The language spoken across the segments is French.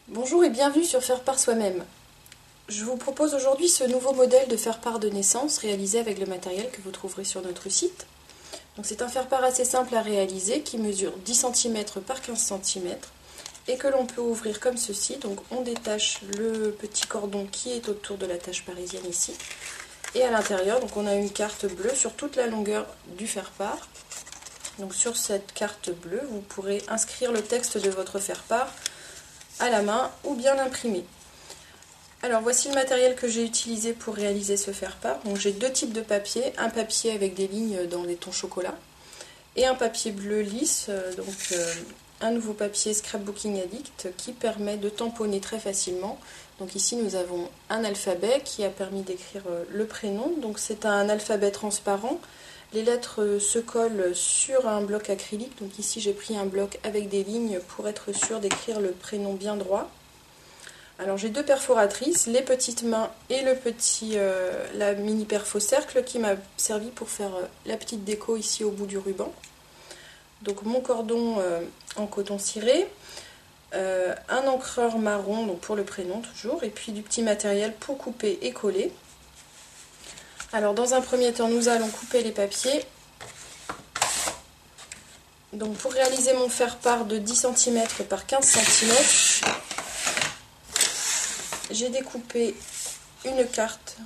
Bonjour et bienvenue sur Faire part soi-même. Je vous propose aujourd'hui ce nouveau modèle de faire-part de naissance réalisé avec le matériel que vous trouverez sur notre site. Donc c'est un faire-part assez simple à réaliser qui mesure 10 cm par 15 cm et que l'on peut ouvrir comme ceci. Donc on détache le petit cordon qui est autour de la tâche parisienne ici. Et à l'intérieur, donc on a une carte bleue sur toute la longueur du faire-part. Donc sur cette carte bleue, vous pourrez inscrire le texte de votre faire-part à la main ou bien l'imprimer. Alors voici le matériel que j'ai utilisé pour réaliser ce faire-part. Donc j'ai deux types de papier, un papier avec des lignes dans les tons chocolat et un papier bleu lisse, un nouveau papier Scrapbooking Addict qui permet de tamponner très facilement. Donc ici nous avons un alphabet qui a permis d'écrire le prénom. Donc c'est un alphabet transparent. Les lettres se collent sur un bloc acrylique. Donc ici j'ai pris un bloc avec des lignes pour être sûr d'écrire le prénom bien droit. Alors j'ai deux perforatrices, les petites mains et la mini perfo cercle qui m'a servi pour faire la petite déco ici au bout du ruban. Donc mon cordon en coton ciré, un encreur marron donc pour le prénom toujours, et puis du petit matériel pour couper et coller. Alors dans un premier temps nous allons couper les papiers. Donc pour réaliser mon faire-part de 10 cm par 15 cm, j'ai découpé une carte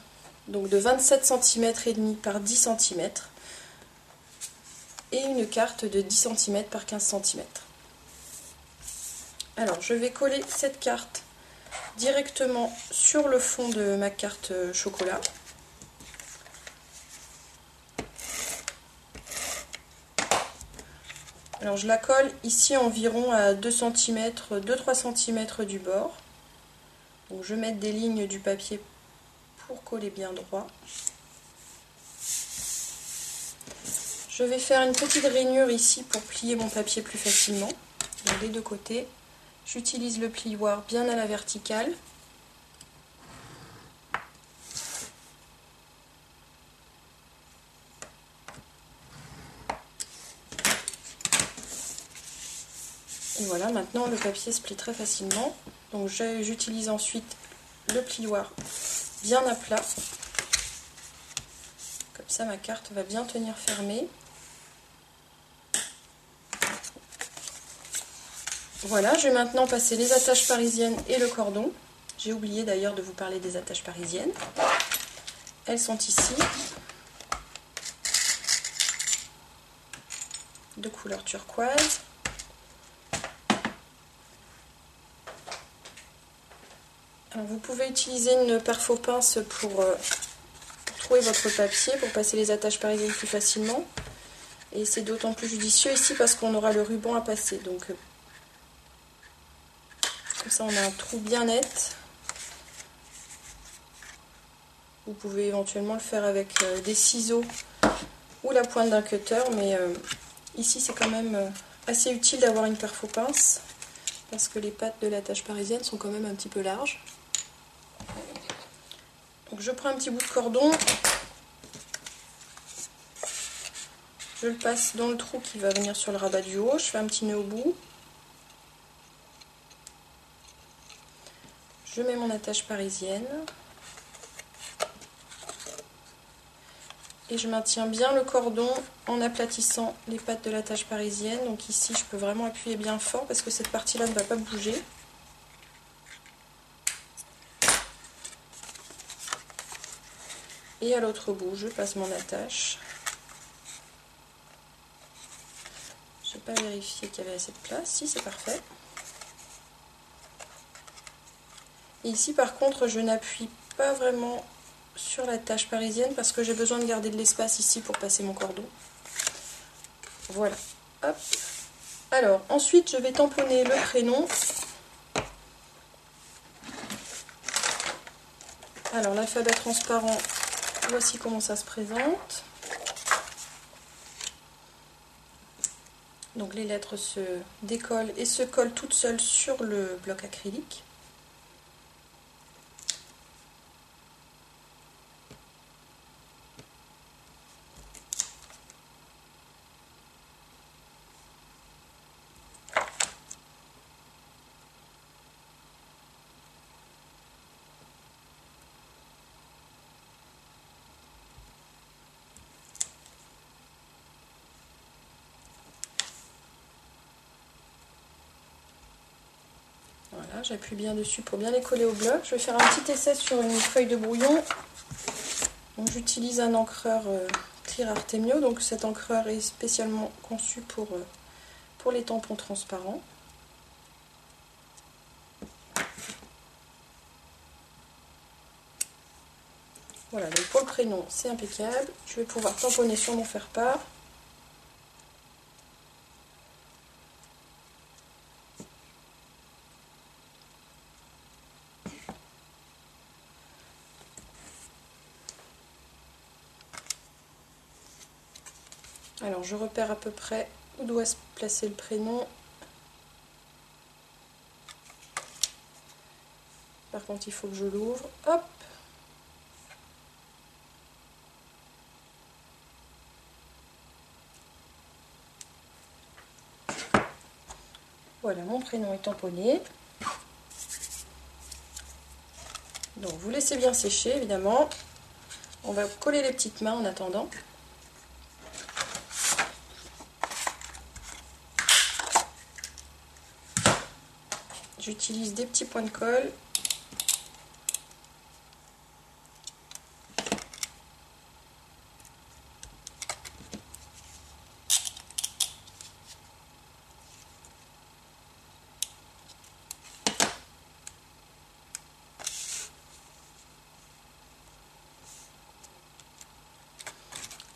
donc de 27 cm et demi par 10 cm et une carte de 10 cm par 15 cm. Alors je vais coller cette carte directement sur le fond de ma carte chocolat. Alors je la colle ici environ à 2 cm, 2-3 cm du bord. Donc je mets des lignes du papier pour coller bien droit. Je vais faire une petite rainure ici pour plier mon papier plus facilement. Donc des deux côtés. J'utilise le plioir bien à la verticale. Et voilà, maintenant le papier se plie très facilement. Donc j'utilise ensuite le plioir bien à plat. Comme ça ma carte va bien tenir fermée. Voilà, je vais maintenant passer les attaches parisiennes et le cordon. J'ai oublié d'ailleurs de vous parler des attaches parisiennes. Elles sont ici, de couleur turquoise. Alors, vous pouvez utiliser une perfo-pince pour trouver votre papier, pour passer les attaches parisiennes plus facilement. Et c'est d'autant plus judicieux ici parce qu'on aura le ruban à passer. Donc, comme ça, on a un trou bien net. Vous pouvez éventuellement le faire avec des ciseaux ou la pointe d'un cutter, mais ici c'est quand même assez utile d'avoir une perfo-pince parce que les pattes de l'attache parisienne sont quand même un petit peu larges. Donc je prends un petit bout de cordon, je le passe dans le trou qui va venir sur le rabat du haut, je fais un petit nœud au bout. Je mets mon attache parisienne. Et je maintiens bien le cordon en aplatissant les pattes de l'attache parisienne. Donc ici, je peux vraiment appuyer bien fort parce que cette partie-là ne va pas bouger. Et à l'autre bout, je passe mon attache. Je n'ai pas vérifié qu'il y avait assez de place. Si, c'est parfait. Et ici, par contre, je n'appuie pas vraiment sur l'attache parisienne parce que j'ai besoin de garder de l'espace ici pour passer mon cordon. Voilà. Hop. Alors, ensuite, je vais tamponner le prénom. Alors, l'alphabet transparent, voici comment ça se présente. Donc, les lettres se décollent et se collent toutes seules sur le bloc acrylique. Voilà, j'appuie bien dessus pour bien les coller au bloc. Je vais faire un petit essai sur une feuille de brouillon. J'utilise un encreur Clear Artemio, donc cet encreur est spécialement conçu pour les tampons transparents. Voilà, donc pour le prénom, c'est impeccable. Je vais pouvoir tamponner sur mon faire-part. Alors, je repère à peu près où doit se placer le prénom. Par contre, il faut que je l'ouvre. Hop! Voilà, mon prénom est tamponné. Donc, vous laissez bien sécher, évidemment. On va coller les petites mains en attendant. J'utilise des petits points de colle.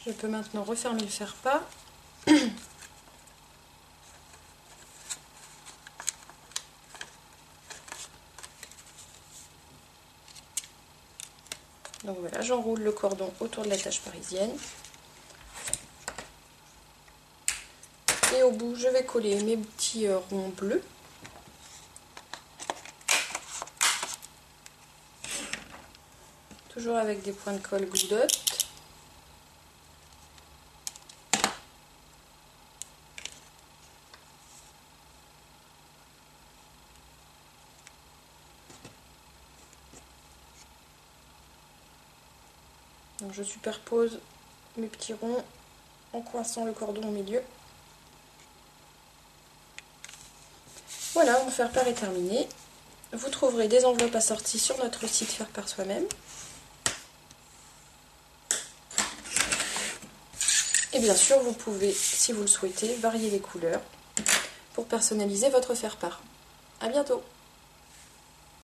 Je peux maintenant refermer le faire-part. Donc voilà, j'enroule le cordon autour de la tâche parisienne. Et au bout, je vais coller mes petits ronds bleus. Toujours avec des points de colle goudotte. Donc je superpose mes petits ronds en coinçant le cordon au milieu. Voilà, mon faire-part est terminé. Vous trouverez des enveloppes assorties sur notre site Faire par soi-même. Et bien sûr, vous pouvez, si vous le souhaitez, varier les couleurs pour personnaliser votre faire-part. À bientôt!